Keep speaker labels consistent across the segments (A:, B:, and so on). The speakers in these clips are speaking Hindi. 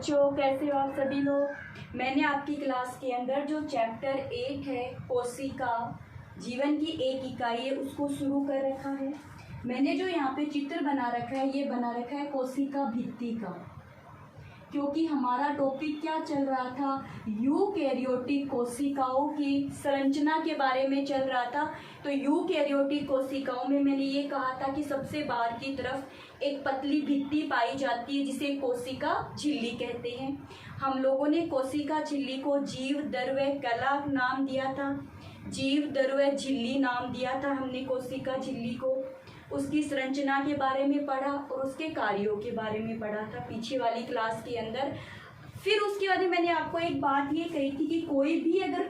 A: बच्चों, कैसे हो आप सभी लोग। मैंने आपकी क्लास के अंदर जो चैप्टर 8 है कोशिका जीवन की एक इकाई है उसको शुरू कर रखा है। मैंने जो यहाँ पे चित्र बना रखा है ये बना रखा है कोशिका भित्ति का, क्योंकि हमारा टॉपिक क्या चल रहा था, यूकैरियोटिक कोशिकाओं की संरचना के बारे में चल रहा था। तो यूकैरियोटिक कोशिकाओं में मैंने ये कहा था कि सबसे बाहर की तरफ एक पतली भित्ति पाई जाती है जिसे कोशिका झिल्ली कहते हैं। हम लोगों ने कोशिका झिल्ली को जीव द्रव्य कला नाम दिया था, जीव द्रव्य झिल्ली नाम दिया था हमने कोशिका झिल्ली को। उसकी संरचना के बारे में पढ़ा और उसके कार्यों के बारे में पढ़ा था पीछे वाली क्लास के अंदर। फिर उसके बाद मैंने आपको एक बात ये कही थी कि कोई भी अगर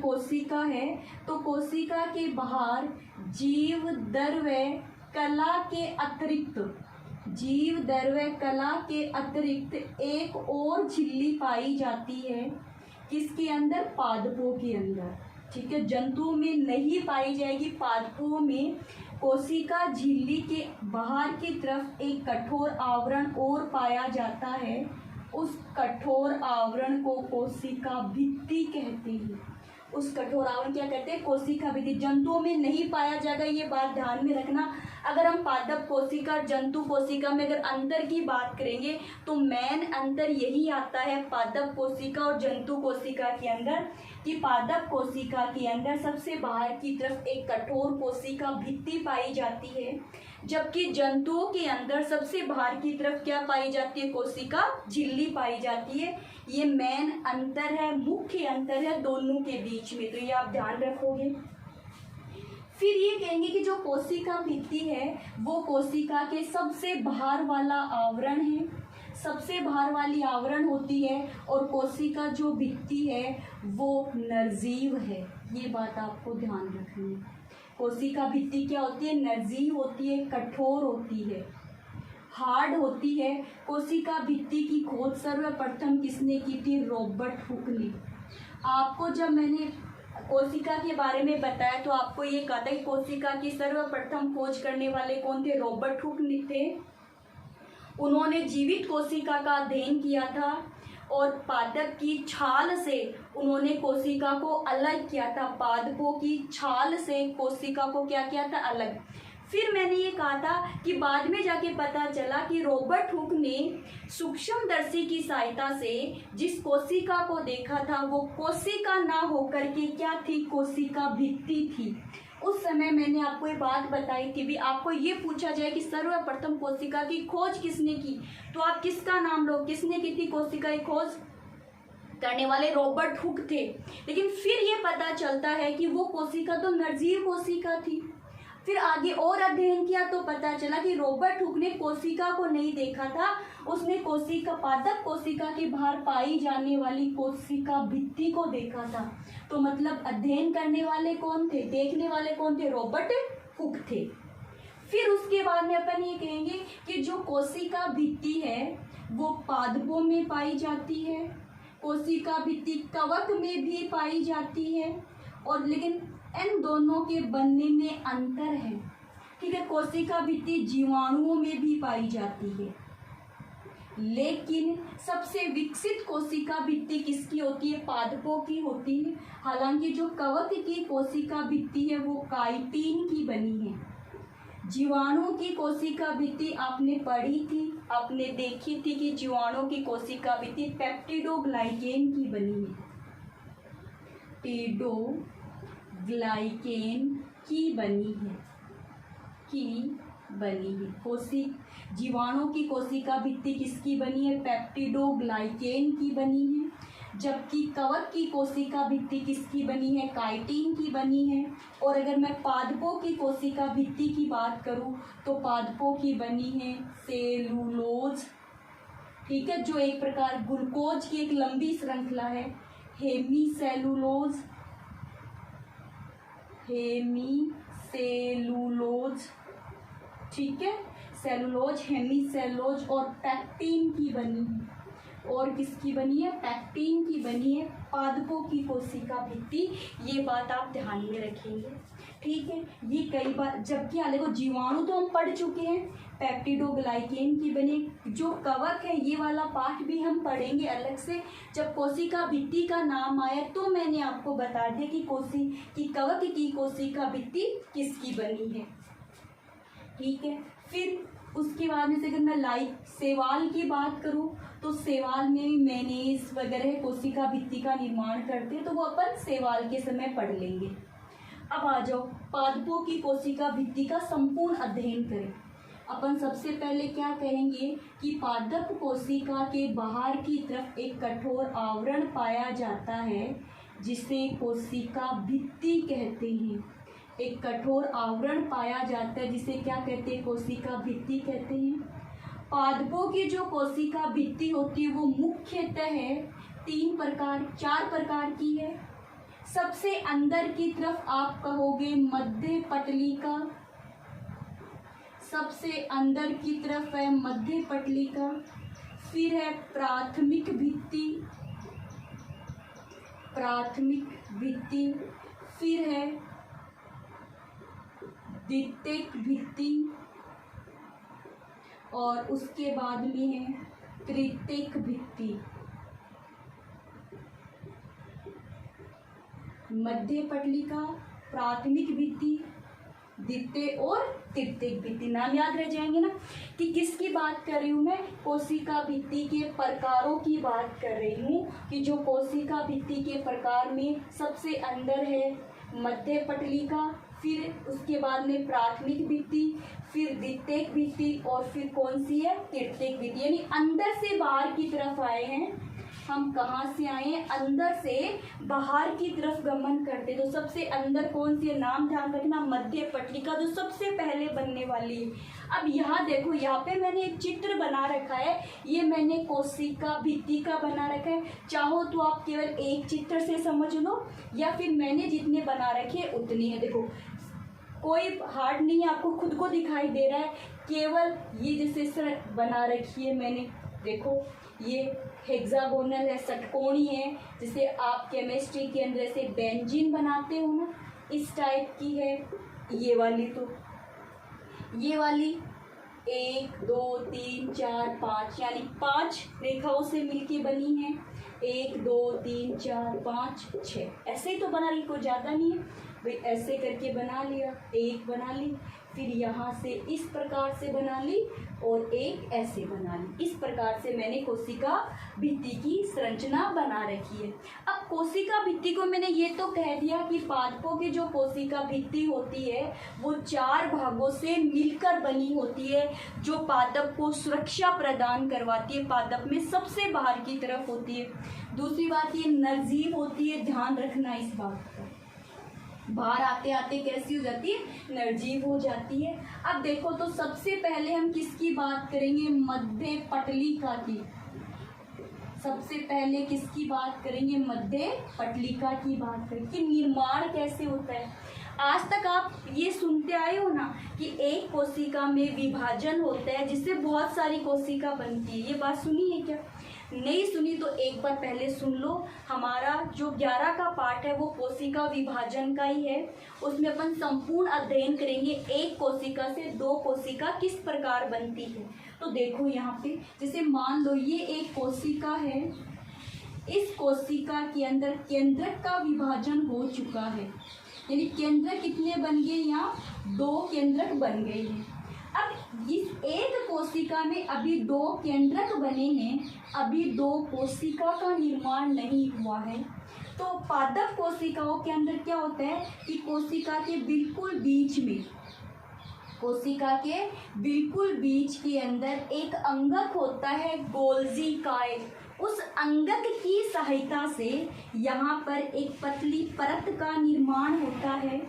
A: कोशिका है तो कोशिका के बाहर जीव द्रव्य कला के अतिरिक्त एक और झिल्ली पाई जाती है, किसके अंदर, पादपों के अंदर। ठीक है, जंतुओं में नहीं पाई जाएगी, पादपों में। कोशिका झिल्ली के बाहर की तरफ एक कठोर आवरण और पाया जाता है, उस कठोर आवरण को कोशिका भित्ति कहते हैं। उस कठोर आवरण क्या कहते हैं, कोशिका भित्ति। जंतुओं में नहीं पाया जाएगा, ये बात ध्यान में रखना। अगर हम पादप कोशिका जंतु कोशिका में अगर अंतर की बात करेंगे तो मेन अंतर यही आता है पादप कोशिका और जंतु कोशिका के अंदर, कि पादप कोशिका के अंदर सबसे बाहर की तरफ एक कठोर कोशिका भित्ति पाई जाती है, जबकि जंतुओं के अंदर सबसे बाहर की तरफ क्या पाई जाती है, कोशिका झिल्ली पाई जाती है। ये मेन अंतर है, मुख्य अंतर है दोनों के बीच में, तो ये आप ध्यान रखोगे। फिर ये कहेंगे कि जो कोशिका भित्ति है वो कोशिका के सबसे बाहर वाला आवरण है, सबसे बाहर वाली आवरण होती है, और कोशिका जो भित्ति है वो निर्जीव है। ये बात आपको ध्यान रखनी है। कोशिका भित्ति क्या होती है, निर्जीव होती है, कठोर होती है, हार्ड होती है। कोशिका भित्ति की खोज सर्वप्रथम किसने की थी, रॉबर्ट हुक ने। आपको जब मैंने कोशिका के बारे में बताया तो आपको ये कहा था कि कोशिका की सर्वप्रथम खोज करने वाले कौन थे, रॉबर्ट हुक थे। उन्होंने जीवित कोशिका का अध्ययन किया था और पादप की छाल से उन्होंने कोशिका को अलग किया था, पादपों की छाल से कोशिका को क्या किया था, अलग। फिर मैंने ये कहा था कि बाद में जाके पता चला कि रॉबर्ट हुक ने सूक्ष्मदर्शी की सहायता से जिस कोशिका को देखा था वो कोशिका ना होकर के क्या थी, कोशिका भित्ति थी। उस समय मैंने आपको ये बात बताई थी भी, आपको ये पूछा जाए कि सर्वप्रथम कोशिका की खोज किसने की, तो आप किसका नाम लो, किसने की थी कोशिका की खोज करने वाले, रॉबर्ट हुक थे। लेकिन फिर ये पता चलता है कि वो कोशिका तो निर्जीव कोशिका थी। फिर आगे और अध्ययन किया तो पता चला कि रॉबर्ट हुक ने कोशिका को नहीं देखा था, उसने कोशिका पादप कोशिका के बाहर पाई जाने वाली कोशिका भित्ति को देखा था। तो मतलब अध्ययन करने वाले कौन थे, देखने वाले कौन थे, रॉबर्ट हुक थे। फिर उसके बाद में अपन ये कहेंगे कि जो कोशिका भित्ति है वो पादपों में पाई जाती है, कोशिका भित्ति कवक में भी पाई जाती है, और लेकिन इन दोनों के बनने में अंतर है। ठीक है, कोशिका भित्ति जीवाणुओं में भी पाई जाती है, लेकिन सबसे विकसित कोशिका भित्ति किसकी होती है, पादपों की होती है। हालांकि जो कवक की कोशिका भित्ति है वो काइटिन की बनी है। जीवाणु की कोशिका भित्ति आपने पढ़ी थी, आपने देखी थी कि जीवाणु की कोशिका भित्ति पेप्टिडोग्लाइकेन की बनी है, ग्लाइकेन की बनी है। जीवाणु की कोशिका भित्ति किसकी बनी है, पेप्टिडोग्लाइकेन की बनी है, जबकि कवक की कोशिका भित्ति किसकी बनी है, काइटिन की बनी है। और अगर मैं पादपों की कोशिका भित्ति की बात करूं तो पादपों की बनी है सेलुलोज। ठीक है, जो एक प्रकार ग्लूकोज की एक लंबी श्रृंखला है, हेमीसेलुलोज, ठीक है, सेलुलोज, हेमीसेलुलोज और पैक्टिन की बनी है। और किसकी बनी है, पैक्टिन की बनी है, पादपों की कोशिका भित्ति। ये बात आप ध्यान में रखेंगे, ठीक है। ये कई बार, जबकि यहाँ देखो जीवाणु तो हम पढ़ चुके हैं, पेप्टिडोग्लाइकेन की बनी। जो कवक है ये वाला पार्ट भी हम पढ़ेंगे अलग से। जब कोशिका भित्ति का नाम आया तो मैंने आपको बता दिया कि कवक की कोशिका भित्ति किसकी बनी है, ठीक है। फिर उसके बाद में से अगर मैं शैवाल की बात करूं तो शैवाल में मैनेज वगैरह कोशिका भित्ति का निर्माण करते हैं, तो वो अपन शैवाल के समय पढ़ लेंगे। अब आ जाओ पादपों की कोशिका भित्ति का संपूर्ण अध्ययन करें। अपन सबसे पहले क्या कहेंगे कि पादप कोशिका के बाहर की तरफ एक कठोर आवरण पाया जाता है जिसे कोशिका भित्ति कहते हैं। एक कठोर आवरण पाया जाता है जिसे क्या कहते हैं, कोशिका भित्ति कहते हैं। पादपों की जो कोशिका भित्ति होती है वो मुख्यतः 4 प्रकार की है। सबसे अंदर की तरफ आप कहोगे मध्य पटलिका, सबसे अंदर की तरफ है मध्य पटलिका। फिर है प्राथमिक भित्ति, फिर है द्वितीयक भित्ति और उसके बाद में है तृतीयक भित्ति। मध्य पटलिका, प्राथमिक भित्ति, द्वितीय और तृतीयक भित्ति। नाम याद रह जाएंगे ना कि किसकी बात कर रही हूँ मैं, कोशिका भित्ति के प्रकारों की बात कर रही हूँ। कि जो कोशिका भित्ति के प्रकार में सबसे अंदर है मध्य पटलिका, फिर उसके बाद में प्राथमिक भित्ति, फिर द्वितीयक भित्ति और फिर कौन सी है, तृतीयक भित्ति। यानी अंदर से बाहर की तरफ आए हैं हम। कहाँ से आए हैं, अंदर से बाहर की तरफ गमन करते। तो सबसे अंदर कौन सी है, नाम ध्यान रखना, मध्य पटलिका जो सबसे पहले बनने वाली है। अब यहाँ देखो, यहाँ पे मैंने एक चित्र बना रखा है, ये मैंने कोशिका भित्ति का बना रखा है। चाहो तो आप केवल एक चित्र से समझ लो या फिर मैंने जितने बना रखे उतने हैं। देखो कोई हार्ड नहीं है, आपको खुद को दिखाई दे रहा है। केवल ये जैसे बना रखी है मैंने, देखो ये हेक्सागोनल है, षटकोणी है, जिसे आप केमिस्ट्री के अंदर से बेंजीन बनाते हो ना, इस टाइप की है। ये वाली तो ये वाली 1 2 3 4 5 यानी 5 रेखाओं से मिलके बनी है। 1 2 3 4 5 6 ऐसे ही तो बना रही, कोई ज़्यादा नहीं है भाई। ऐसे करके बना लिया, एक बना ली, फिर यहाँ से इस प्रकार से बना ली और एक ऐसे बना ली। इस प्रकार से मैंने कोशिका भित्ति की संरचना बना रखी है। अब कोशिका भित्ति को मैंने ये तो कह दिया कि पादपों की जो कोशिका भित्ति होती है वो 4 भागों से मिलकर बनी होती है, जो पादप को सुरक्षा प्रदान करवाती है, पादप में सबसे बाहर की तरफ होती है। दूसरी बात ये निर्जीव होती है, ध्यान रखना इस बात का। बाहर आते आते कैसी हो जाती है, निर्जीव हो जाती है। अब देखो तो सबसे पहले हम किसकी बात करेंगे, मध्य पटलिका की। सबसे पहले किसकी बात करेंगे, मध्य पटलिका की बात करेंगे कि निर्माण कैसे होता है। आज तक आप ये सुनते आए हो ना कि एक कोशिका में विभाजन होता है जिससे बहुत सारी कोशिका बनती है। ये बात सुनी है क्या, नहीं सुनी तो एक बार पहले सुन लो। हमारा जो 11 का पार्ट है वो कोशिका विभाजन का ही है। उसमें अपन संपूर्ण अध्ययन करेंगे एक कोशिका से 2 कोशिका किस प्रकार बनती है। तो देखो यहाँ पे जैसे मान लो ये एक कोशिका है, इस कोशिका के अंदर केंद्रक का विभाजन हो चुका है, यानी केंद्रक कितने बन गए, यहाँ 2 केंद्रक बन गए हैं। अब इस एक कोशिका में अभी 2 केंद्रक बने हैं, अभी 2 कोशिका का निर्माण नहीं हुआ है। तो पादप कोशिकाओं के अंदर क्या होता है कि कोशिका के बिल्कुल बीच में, कोशिका के बिल्कुल बीच के अंदर एक अंगक होता है गोल्जी काय। उस अंगक की सहायता से यहाँ पर एक पतली परत का निर्माण होता है।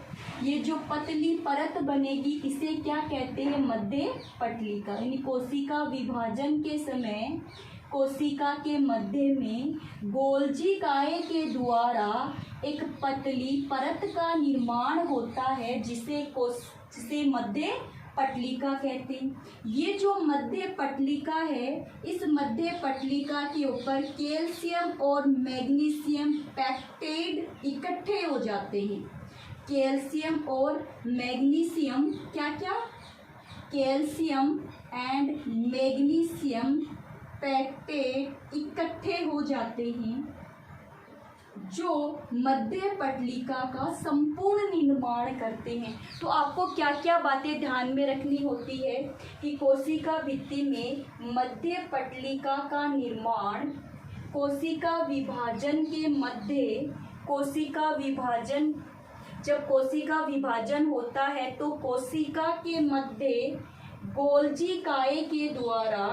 A: ये जो पतली परत बनेगी इसे क्या कहते हैं, मध्य पटलिका। यानी कोशिका विभाजन के समय कोशिका के मध्य में गोल्जी काय के द्वारा एक पतली परत का निर्माण होता है जिसे मध्य पटलिका कहते हैं। ये जो मध्य पटलिका है, इस मध्य पटलिका के ऊपर कैल्शियम और मैग्नीशियम पेक्टाइड इकट्ठे हो जाते हैं। कैल्शियम और मैग्नीशियम क्या क्या, कैल्शियम एंड मैग्नीशियम पेक्टाइड इकट्ठे हो जाते हैं, जो मध्य पटलिका का संपूर्ण निर्माण करते हैं। तो आपको क्या क्या बातें ध्यान में रखनी होती है कि कोशिका भित्ति में मध्य पटलिका का निर्माण, कोशिका विभाजन के मध्य, कोशिका विभाजन, जब कोशिका विभाजन होता है तो कोशिका के मध्य गोल्जी गाय के द्वारा,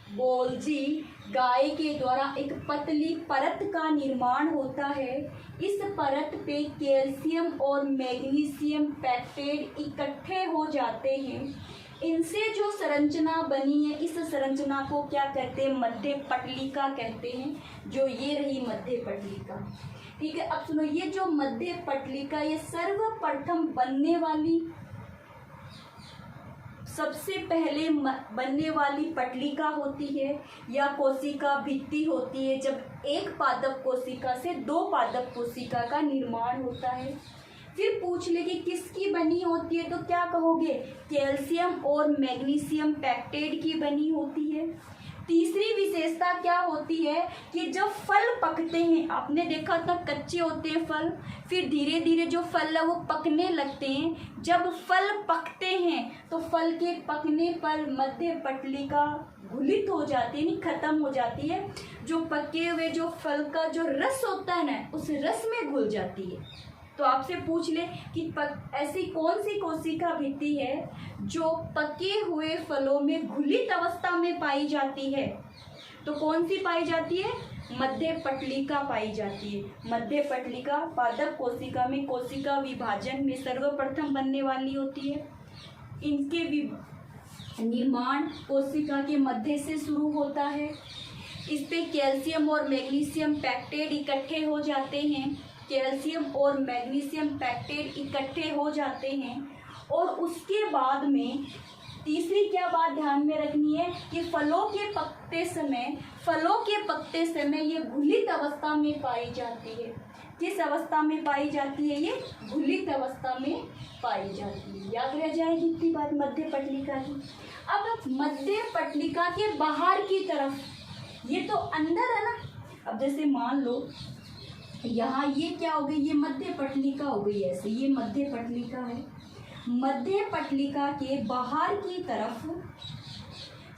A: गोल्जी गाय के द्वारा एक पतली परत का निर्माण होता है। इस परत पे कैल्शियम और मैग्नीशियम पेक्टाइड इकट्ठे हो जाते हैं। इनसे जो संरचना बनी है, इस संरचना को क्या कहते हैं, मध्य पटलिका कहते हैं। जो ये रही मध्य पटलिका, ठीक है। अब सुनो, ये जो मध्य पटलिका, ये सर्वप्रथम बनने वाली, सबसे पहले बनने वाली पटलिका होती है या कोशिका भित्ति होती है, जब एक पादप कोशिका से दो पादप कोशिका का निर्माण होता है। फिर पूछ ले कि किसकी बनी होती है, तो क्या कहोगे, कैल्शियम और मैग्नीशियम पेक्टाइड की बनी होती है। तीसरी विशेषता क्या होती है कि जब फल पकते हैं, आपने देखा था कच्चे होते हैं फल, फिर धीरे धीरे जो फल है वो पकने लगते हैं। जब फल पकते हैं तो फल के पकने पर मध्य पटलिका घुलित हो जाती है, नहीं खत्म हो जाती है। जो पके हुए जो फल का जो रस होता है ना, उस रस में घुल जाती है। तो आपसे पूछ ले कि ऐसी कौन सी कोशिका भित्ति है जो पके हुए फलों में घुलित अवस्था में पाई जाती है, तो कौन सी पाई जाती है, मध्य पटलिका पाई जाती है। मध्य पटलिका पादप कोशिका में कोशिका विभाजन में सर्वप्रथम बनने वाली होती है। इनके निर्माण कोशिका के मध्य से शुरू होता है। इस पे कैल्शियम और मैग्नीशियम पेक्टाइड इकट्ठे हो जाते हैं, कैल्शियम और मैग्नीशियम पेक्टाइड इकट्ठे हो जाते हैं। और उसके बाद में तीसरी क्या बात ध्यान में रखनी है कि फलों के पकते समय ये घुलित अवस्था में पाई जाती है। किस अवस्था में पाई जाती है, ये घुलित अवस्था में पाई जाती है। याद रह जाएगी इतनी बात मध्य पटलिका की। अब मध्य पटलिका के बाहर की तरफ, ये तो अंदर है ना, अब जैसे मान लो यहाँ ये क्या हो गई, ये मध्य पटलिका हो गई, ऐसे ये मध्य पटलिका है। मध्य पटलिका के बाहर की तरफ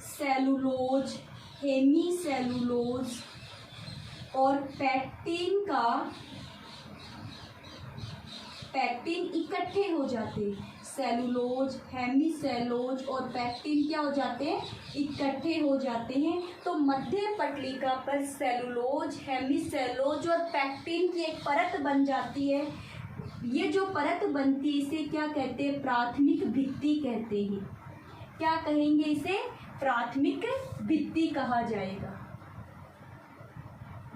A: सेलुलोज, हेमीसेलुलोज और पैक्टिन इकट्ठे हो जाते हैं। सेलुलोज, हेमीसेलुलोज और पैक्टिन क्या हो जाते हैं, इकट्ठे हो जाते हैं। तो मध्य पटलिका पर सेलुलोज, हेमीसेलुलोज और पैक्टिन की एक परत बन जाती है। ये जो परत बनती है इसे क्या कहते हैं, प्राथमिक भित्ति कहते हैं। क्या कहेंगे इसे, प्राथमिक भित्ति कहा जाएगा।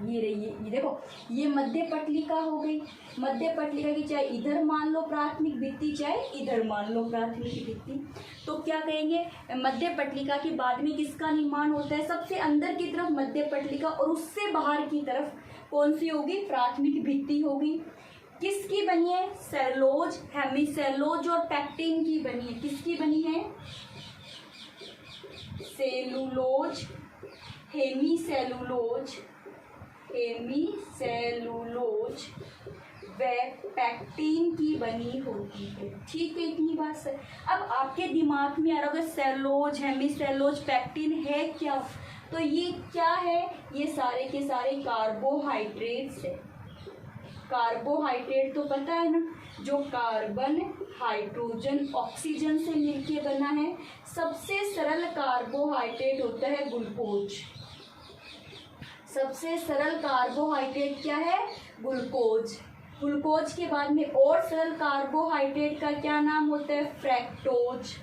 A: ये रही, ये देखो, ये मध्य पटलिका हो गई। मध्य पटलिका की चाहे इधर मान लो प्राथमिक भित्ति, चाहे इधर मान लो प्राथमिक भित्ति, तो क्या कहेंगे, मध्य पटलिका के बाद में किसका निर्माण होता है, सबसे अंदर की तरफ मध्य पटलिका और उससे बाहर की तरफ कौन सी होगी, प्राथमिक भित्ति होगी। किसकी बनी है, सेलुलोज, हेमीसेलुलोज और पैक्टिन की बनी है। किसकी बनी है, सेलुलोज, हेमीसेलुलोज व पैक्टिन की बनी होती है। ठीक है, इतनी बात सर। अब आपके दिमाग में आ रहा होगा सेलुलोज, हेमीसेलुलोज, पैक्टिन है क्या, तो ये क्या है, ये सारे के सारे कार्बोहाइड्रेट्स है। कार्बोहाइड्रेट तो पता है ना, जो कार्बन, हाइड्रोजन, ऑक्सीजन से मिलके बना है। सबसे सरल कार्बोहाइड्रेट होता है ग्लूकोज। सबसे सरल कार्बोहाइड्रेट क्या है, ग्लूकोज। ग्लूकोज के बाद में और सरल कार्बोहाइड्रेट का क्या नाम होता है, फ्रैक्टोज।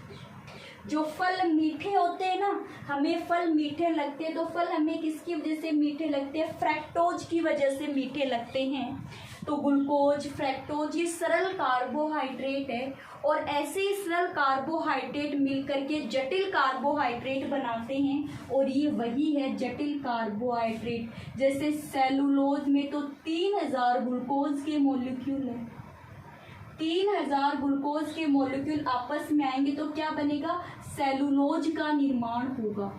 A: जो फल मीठे होते हैं ना, हमें फल मीठे लगते हैं, तो फल हमें किसकी वजह से मीठे लगते हैं, फ्रैक्टोज की वजह से मीठे लगते हैं। तो ग्लूकोज, फ्रैक्टोज ये सरल कार्बोहाइड्रेट है और ऐसे ही सरल कार्बोहाइड्रेट मिलकर के जटिल कार्बोहाइड्रेट बनाते हैं और ये वही है जटिल कार्बोहाइड्रेट। जैसे सेलुलोज में तो 3000 ग्लूकोज के मॉलिक्यूल हैं, 3000 ग्लूकोज के मॉलिक्यूल आपस में आएंगे तो क्या बनेगा, सेलुलोज का निर्माण होगा।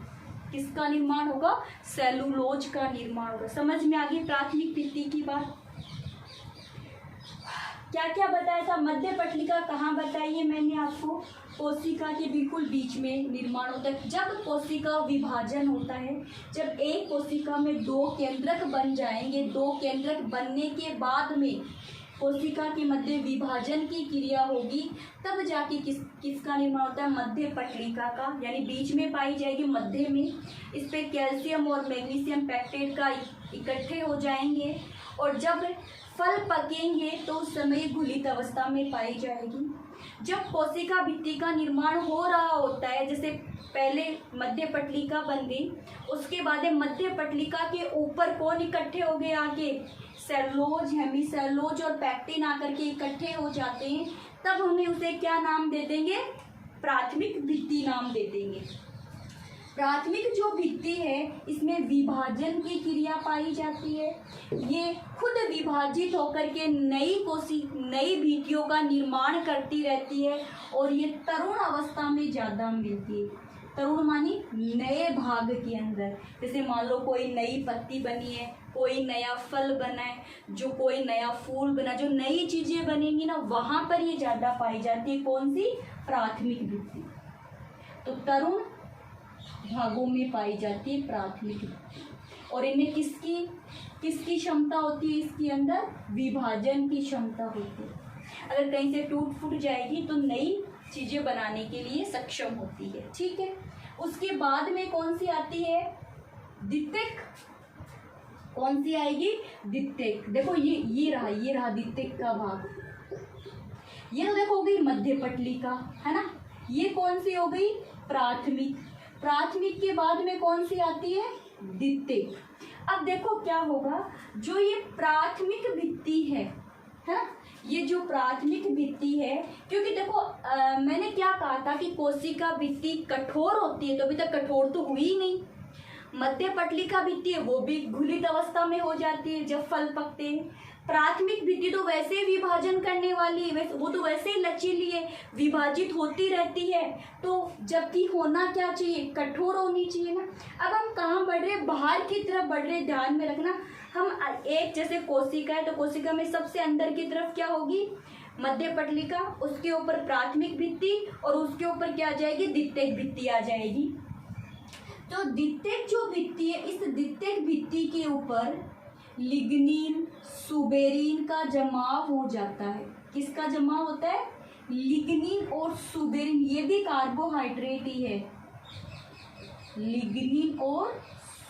A: किसका निर्माण होगा, सेलुलोज का निर्माण होगा। समझ में आ गई प्राथमिक भित्ति की बात। क्या क्या बताया था, मध्य पटलिका कहाँ बताई है मैंने आपको, कोशिका के बिल्कुल बीच में निर्माण होता है। जब कोशिका विभाजन होता है, जब एक कोशिका में 2 केंद्रक बन जाएंगे, 2 केंद्रक बनने के बाद में कोशिका के मध्य विभाजन की क्रिया होगी, तब जाके किसका निर्माण होता है, मध्य पटलिका का, यानी बीच में पाई जाएगी मध्य में। इस पे कैल्शियम और मैग्नीशियम पेप्टाइड का इकट्ठे हो जाएंगे और जब फल पकेंगे तो उस समय घुलित अवस्था में पाई जाएगी। जब कोशिका भित्ति का निर्माण हो रहा होता है, जैसे पहले मध्य पटलिका बन गई, उसके बाद मध्य पटलिका के ऊपर कौन इकट्ठे हो गए आके, सेलुलोज, हेमीसेलुलोज और पैक्टिन आकर के इकट्ठे हो जाते हैं, तब हमें उसे क्या नाम दे देंगे, प्राथमिक भित्ति नाम दे देंगे। प्राथमिक जो भित्ति है इसमें विभाजन की क्रिया पाई जाती है, ये खुद विभाजित होकर के नई भित्तियों का निर्माण करती रहती है और ये तरुण अवस्था में ज़्यादा मिलती है। तरुण मानी नए भाग के अंदर, जैसे मान लो कोई नई पत्ती बनी है, कोई नया फल बना है, जो कोई नया फूल बना, जो नई चीज़ें बनेंगी ना, वहाँ पर ये ज़्यादा पाई जाती है। कौन सी, प्राथमिक भित्ति। तो तरुण भागों में पाई जाती है प्राथमिक भित्ति और इनमें किसकी क्षमता होती है, इसके अंदर विभाजन की क्षमता होती है। अगर कहीं से टूट फूट जाएगी तो नई चीज़ें बनाने के लिए सक्षम होती है। ठीक है, उसके बाद में कौन सी आती है, द्वितीयक। कौन सी आएगी, द्वितीयक। देखो ये रहा द्वितीयक का भाग। ये तो देखो हो गई मध्य पटलिका, है ना। ये कौन सी हो गई, प्राथमिक। प्राथमिक के बाद में कौन सी आती है, द्वितीयक। अब देखो क्या होगा, जो ये प्राथमिक भित्ति है ना, ये जो प्राथमिक भित्ति है, क्योंकि देखो मैंने क्या कहा था कि कोशिका भित्ति कठोर होती है, तो अभी तक कठोर तो हुई ही नहीं। मध्य पटलिका भित्ति है वो भी घुलित अवस्था में हो जाती है जब फल पकते हैं। प्राथमिक भित्ति तो वैसे ही विभाजन करने वाली है, वो तो वैसे ही लचीली है, विभाजित होती रहती है, तो जबकि होना क्या चाहिए, कठोर होनी चाहिए ना। अब हम कहाँ बढ़ रहे, बाहर की तरफ बढ़ रहे, ध्यान में रखना। हम एक जैसे कोशिका है तो कोशिका में सबसे अंदर की तरफ क्या होगी, मध्य पटलिका, उसके ऊपर प्राथमिक भित्ति और उसके ऊपर क्या आ जाएगी, द्वितीयक भित्ति आ जाएगी। तो द्वितीयक जो भित्ति है, इस द्वितीयक भित्ति के ऊपर लिग्निन, सुबेरिन का जमाव हो जाता है। किसका जमाव होता है, लिग्निन और सुबेरिन, ये भी कार्बोहाइड्रेट ही है। लिग्निन और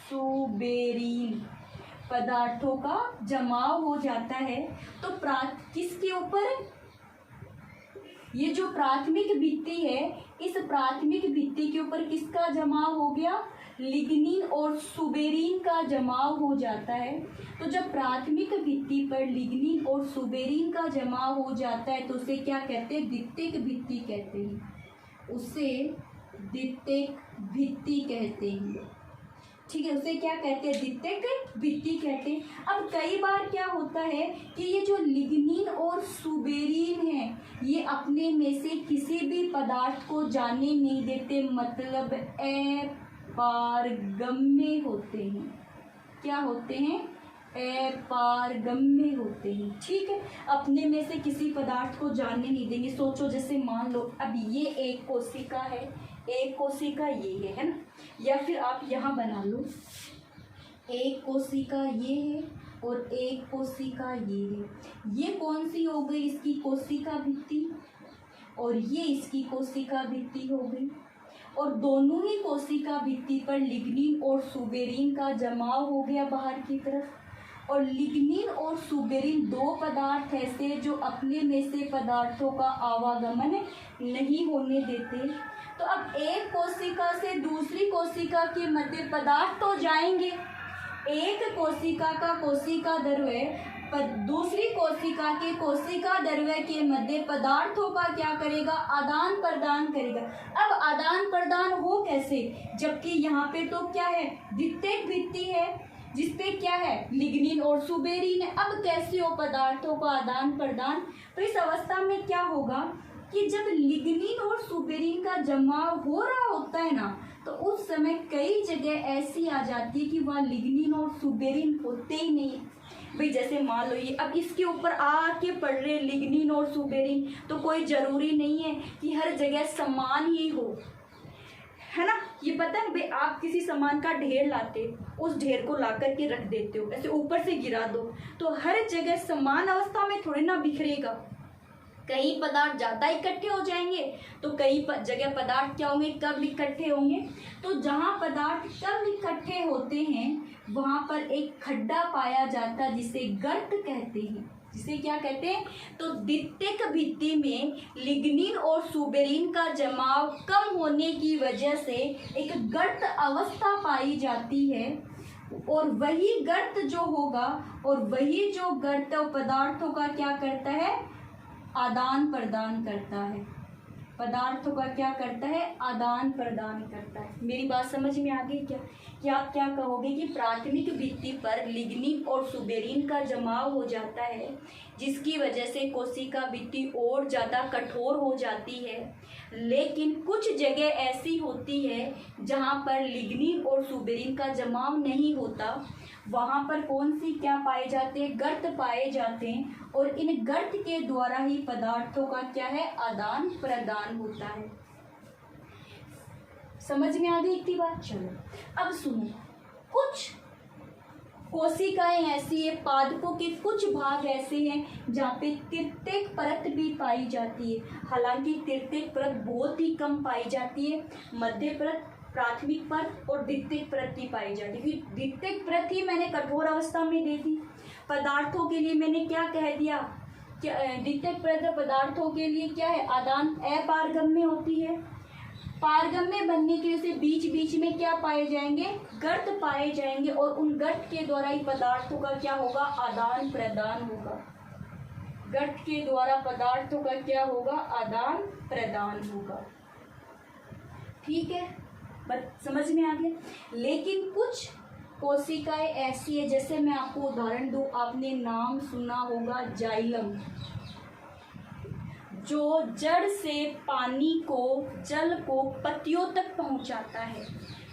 A: सुबेरिन पदार्थों का जमाव हो जाता है। तो किसके ऊपर, ये जो प्राथमिक भित्ति है, इस प्राथमिक भित्ति के ऊपर किसका जमाव हो गया, लिग्निन और सुबेरिन का जमाव हो जाता है। तो जब प्राथमिक भित्ति पर लिग्निन और सुबेरिन का जमाव हो जाता है तो उसे क्या कहते हैं, द्वितीयक भित्ति कहते हैं। उसे द्वितीयक भित्ति कहते हैं। ठीक है, उसे क्या कहते हैं, द्वितीयक भित्ति कहते हैं। अब कई बार क्या होता है कि ये जो लिग्निन और सुबेरिन है, ये अपने में से किसी भी पदार्थ को जाने नहीं देते, मतलब अपारगम्य होते हैं। क्या होते हैं, अपारगम्य होते हैं। ठीक है, अपने में से किसी पदार्थ को जानने नहीं देंगे। सोचो जैसे मान लो अब ये एक कोशिका है, एक कोशिका ये है ना, या फिर आप यहाँ बना लो, एक कोशिका ये है और एक कोशिका ये है। ये कौन सी हो गई, इसकी कोशिका भित्ति, और ये इसकी कोशिका भित्ति हो गई। और दोनों ही कोशिका भित्ति पर लिग्निन और सुबेरिन का जमाव हो गया बाहर की तरफ। और लिग्निन और सुबेरिन दो पदार्थ ऐसे जो अपने में से पदार्थों का आवागमन नहीं होने देते। तो अब एक कोशिका से दूसरी कोशिका के मध्य पदार्थ तो जाएंगे, एक कोशिका का कोशिका द्रव्य दूसरी कोशिका के कोशिका द्रव्य के मध्य पदार्थों का क्या करेगा, आदान प्रदान करेगा। अब आदान प्रदान हो कैसे, जबकि यहाँ पे तो क्या है, द्वितीयक भित्ति है जिसपे क्या है, लिग्निन और सुबेरिन है। अब कैसे हो पदार्थों का आदान प्रदान, तो इस अवस्था में क्या होगा कि जब लिग्निन और सुबेरिन का जमाव हो रहा होता है ना, तो उस समय कई जगह ऐसी आ जाती है कि वहाँ लिग्निन और सुबेरिन होते ही नहीं। भाई जैसे मान लो ये अब इसके ऊपर आके पड़ रहे लिग्निन और सुबेरिन, तो कोई जरूरी नहीं है कि हर जगह समान ही हो, है ना। ये पता है भाई, आप किसी सामान का ढेर लाते, उस ढेर को ला करके रख देते हो, ऐसे ऊपर से गिरा दो, तो हर जगह समान अवस्था में थोड़ी ना बिखरेगा। कई पदार्थ ज़्यादा इकट्ठे हो जाएंगे तो कई जगह पदार्थ क्या होंगे, कम इकट्ठे होंगे। तो जहाँ पदार्थ कम इकट्ठे होते हैं वहाँ पर एक खड्डा पाया जाता है जिसे गर्त कहते हैं। जिसे क्या कहते हैं, तो द्वितीयक भित्ति में लिग्निन और सुबेरिन का जमाव कम होने की वजह से एक गर्त अवस्था पाई जाती है, और वही गर्त जो होगा और वही जो गर्त पदार्थों का क्या करता है, आदान प्रदान करता है। पदार्थों का क्या करता है, आदान प्रदान करता है। मेरी बात समझ में आ गई क्या, कि आप क्या कहोगे कि प्राथमिक भित्ति पर लिग्निन और सुबेरिन का जमाव हो जाता है, जिसकी वजह से कोशिका भित्ति और ज़्यादा कठोर हो जाती है। लेकिन कुछ जगह ऐसी होती है जहाँ पर लिग्निन और सुबेरिन का जमाव नहीं होता, वहाँ पर कौन सी क्या पाए जाते हैं, गर्त पाए जाते हैं, और इन गर्त के द्वारा ही पदार्थों का क्या है, आदान प्रदान होता है। समझ में आ गई इतनी बात। चलो अब सुनो, कुछ कोशिकाएं ऐसी है, पादपों के कुछ भाग ऐसे हैं जहाँ पे तृतीयक परत भी पाई जाती है। हालांकि तृतीयक परत बहुत ही कम पाई जाती है, मध्य परत, प्राथमिक परत और द्वितीयक परत ही पाई जाती है। क्योंकि द्वितीयक परत ही मैंने कठोर अवस्था में दे दी। पदार्थों के लिए मैंने क्या कह दिया, द्वितीयक परत पदार्थों के लिए क्या है, आदान अपारगम्य होती है। पारगम्य बनने की वजह से बीच बीच में क्या पाए जाएंगे, गर्त पाए जाएंगे, और उन गर्त के द्वारा ही पदार्थों का क्या होगा, आदान प्रदान होगा। गर्त के द्वारा पदार्थों का क्या होगा, आदान प्रदान होगा। ठीक है, बस समझ में आ गया। लेकिन कुछ कोशिकाएं ऐसी है, जैसे मैं आपको उदाहरण दूं, आपने नाम सुना होगा जाइलम, जो जड़ से पानी को, जल को पत्तियों तक पहुंचाता है।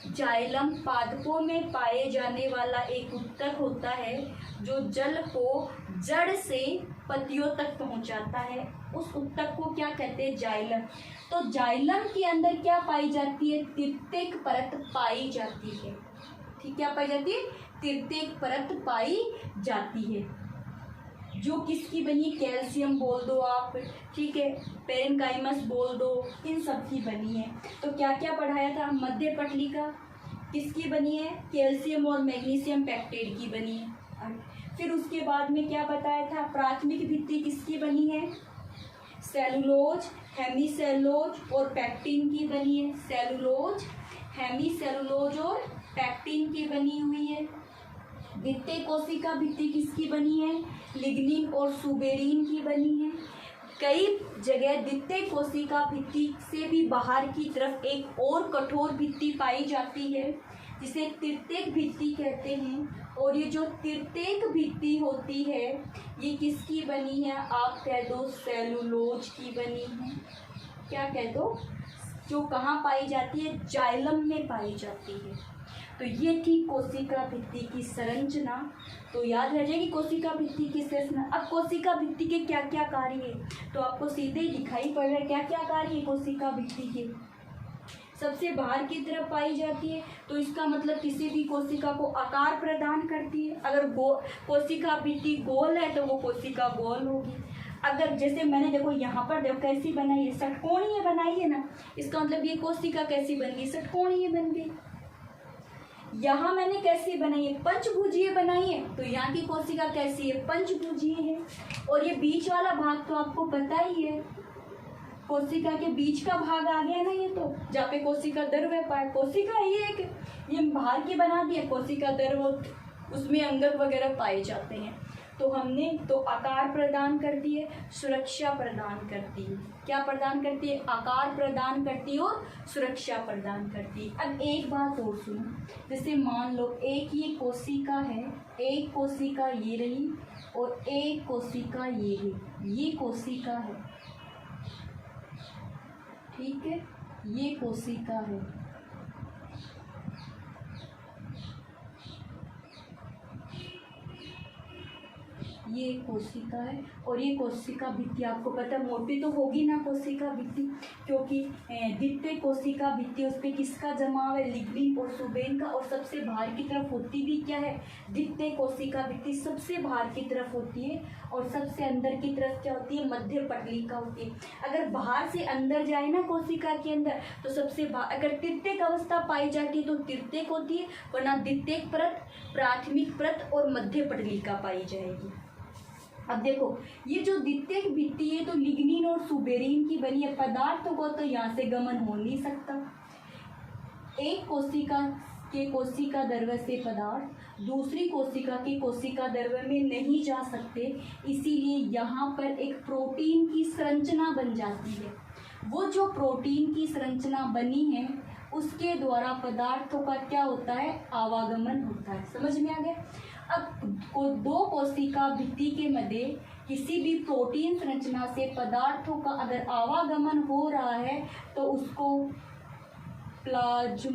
A: जाइलम पादपों में पाए जाने वाला एक उत्तक होता है जो जल को जड़ से पत्तियों तक पहुंचाता है। उस उत्तक को क्या कहते हैं, जाइलम। तो जाइलम के अंदर क्या पाई जाती है, तृतीयक परत पाई जाती है। ठीक, क्या पाई जाती है, तृतीयक परत पाई जाती है, जो किसकी बनी, कैल्शियम बोल दो आप, ठीक है, पेरेन्काइमस बोल दो, इन सब की बनी है। तो क्या क्या पढ़ाया था, मध्य पटलिका किसकी बनी है, कैल्शियम और मैग्नीशियम पेक्टेट की बनी है। फिर उसके बाद में क्या बताया था, प्राथमिक भित्ति किसकी बनी है, सेलुलोज, हेमीसेलुलोज और पैक्टिन की बनी है। सेलुलोज, हेमीसेलुलोज और पैक्टिन की बनी हुई है। द्वितीय कोशिका भित्ति किसकी बनी है, लिग्निन और सुबेरिन की बनी है। कई जगह द्वितीय कोशिका भित्ति से भी बाहर की तरफ एक और कठोर भित्ति पाई जाती है, जिसे तृतीयक भित्ति कहते हैं। और ये जो तृतीयक भित्ति होती है, ये किसकी बनी है, आप कह दो सेलुलोज की बनी है। क्या कह दो, जो कहाँ पाई जाती है, जाइलम में पाई जाती है। तो ये थी कोशिका भित्ति की संरचना। तो याद रह जाएगी कोशिका भित्ति की संरचना। अब कोशिका भित्ति के क्या क्या कार्य है, तो आपको सीधे ही दिखाई पड़ रहा है क्या क्या कार्य है कोशिका भित्ति के। सबसे बाहर की तरफ पाई जाती है, तो इसका मतलब किसी भी कोशिका को आकार प्रदान करती है। अगर कोशिका भित्ति गोल है तो वो कोशिका गोल होगी। अगर जैसे मैंने देखो यहाँ पर देखो कैसी बनाई है, षटकोणीय बनाई है ना, इसका मतलब ये कोशिका कैसी बन गई, षटकोणीय बन गई। यहाँ मैंने कैसी बनाई है, पंचभुजीय बनाई है, तो यहाँ की कोशिका कैसी है, पंचभुजीय है। और ये बीच वाला भाग तो आपको पता ही है, कोशिका के बीच का भाग आ गया ना, ये तो जहाँ पे कोशिका द्रव्य पाए, कोशिका ये एक ये बाहर की बना दी है, कोशिका द्रव्य उसमें अंगक वगैरह पाए जाते हैं। तो हमने तो आकार प्रदान करती है, सुरक्षा प्रदान करती है। क्या प्रदान करती है? आकार प्रदान करती है और सुरक्षा प्रदान करती है। अब एक बात और सुनो, जैसे मान लो एक ये कोशिका है, एक कोशिका ये रही और एक कोशिका ये है, ये कोशिका है, ठीक है, ये कोशिका है। ये कोशिका है और ये कोशिका भित्ति, आपको पता है मोटी तो होगी ना कोशिका भित्ति, क्योंकि द्वितीय कोशिका भित्ति उस पर किसका जमाव है? लिग्निन और सुबेरिन का। और सबसे बाहर की तरफ होती भी क्या है? द्वितीय कोशिका भित्ति सबसे बाहर की तरफ होती है और सबसे अंदर की तरफ क्या होती है? मध्य पटलिका होती है। अगर बाहर से अंदर जाए ना कोशिका के अंदर तो सबसे अगर तृतीयक अवस्था पाई जाती है तो तृतीयक होती है, वरना द्वितीयक परत, प्राथमिक परत और मध्य पटलिका पाई जाएगी। अब देखो ये जो द्वितीयक भित्ति है तो लिग्निन और सुबेरिन की बनी है, पदार्थों को तो यहाँ से गमन हो नहीं सकता। एक कोशिका के कोशिका द्रव्य से पदार्थ दूसरी कोशिका के कोशिका द्रव्य में नहीं जा सकते, इसीलिए यहाँ पर एक प्रोटीन की संरचना बन जाती है। वो जो प्रोटीन की संरचना बनी है उसके द्वारा पदार्थों का क्या होता है? आवागमन होता है। समझ में आ गया? अब दो कोशिका भित्ति के मध्य किसी भी प्रोटीन संरचना से पदार्थों का अगर आवागमन हो रहा है तो उसको प्लाज्मोडेस्मेटा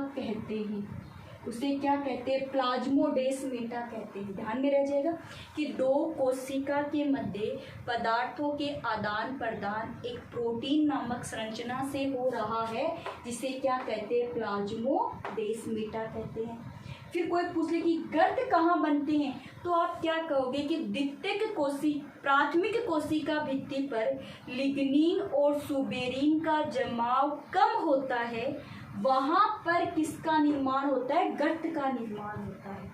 A: कहते हैं। उसे क्या कहते हैं? प्लाज्मोडेस्मेटा कहते हैं। ध्यान में रह जाएगा कि दो कोशिका के मध्य पदार्थों के आदान प्रदान एक प्रोटीन नामक संरचना से हो रहा है, जिसे क्या कहते हैं? प्लाज्मोडेस्मेटा कहते हैं। फिर कोई पूछ ले कि गर्त कहाँ बनते हैं, तो आप क्या कहोगे कि द्वितीयक प्राथमिक कोशिका भित्ति पर लिग्निन और सुबेरिन का जमाव कम होता है, वहां पर किसका निर्माण होता है? गर्त का निर्माण होता है।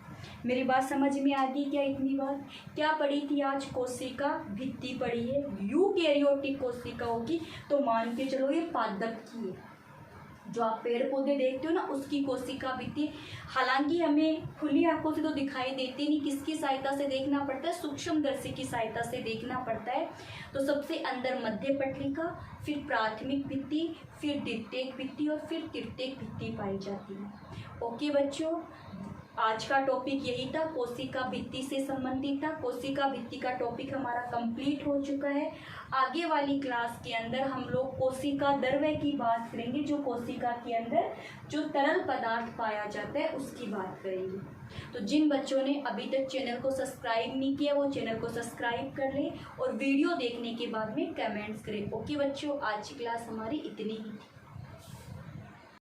A: मेरी बात समझ में आ गई क्या? इतनी बात क्या पढ़ी थी आज? कोशिका भित्ति पढ़ी है। यूकैरियोटिक कोशिका होगी तो मान के चलो ये पादप की है, जो आप पेड़ पौधे देखते हो ना उसकी कोशिका भित्ति। हालांकि हमें खुली आंखों से तो दिखाई देती नहीं, किसकी सहायता से देखना पड़ता है? सूक्ष्मदर्शी की सहायता से देखना पड़ता है। तो सबसे अंदर मध्य पटलिका, फिर प्राथमिक भित्ति, फिर द्वितीयक भित्ति और फिर तृतीयक भित्ति पाई जाती है। ओके बच्चों, आज का टॉपिक यही था, कोशिका भित्ति से संबंधित था। कोशिका भित्ति का टॉपिक हमारा कंप्लीट हो चुका है। आगे वाली क्लास के अंदर हम लोग कोशिका द्रव्य की बात करेंगे, जो कोशिका के अंदर जो तरल पदार्थ पाया जाता है उसकी बात करेंगे। तो जिन बच्चों ने अभी तक चैनल को सब्सक्राइब नहीं किया वो चैनल को सब्सक्राइब कर लें और वीडियो देखने के बाद में कमेंट्स करें। ओके बच्चों, आज की क्लास हमारी इतनी ही थी।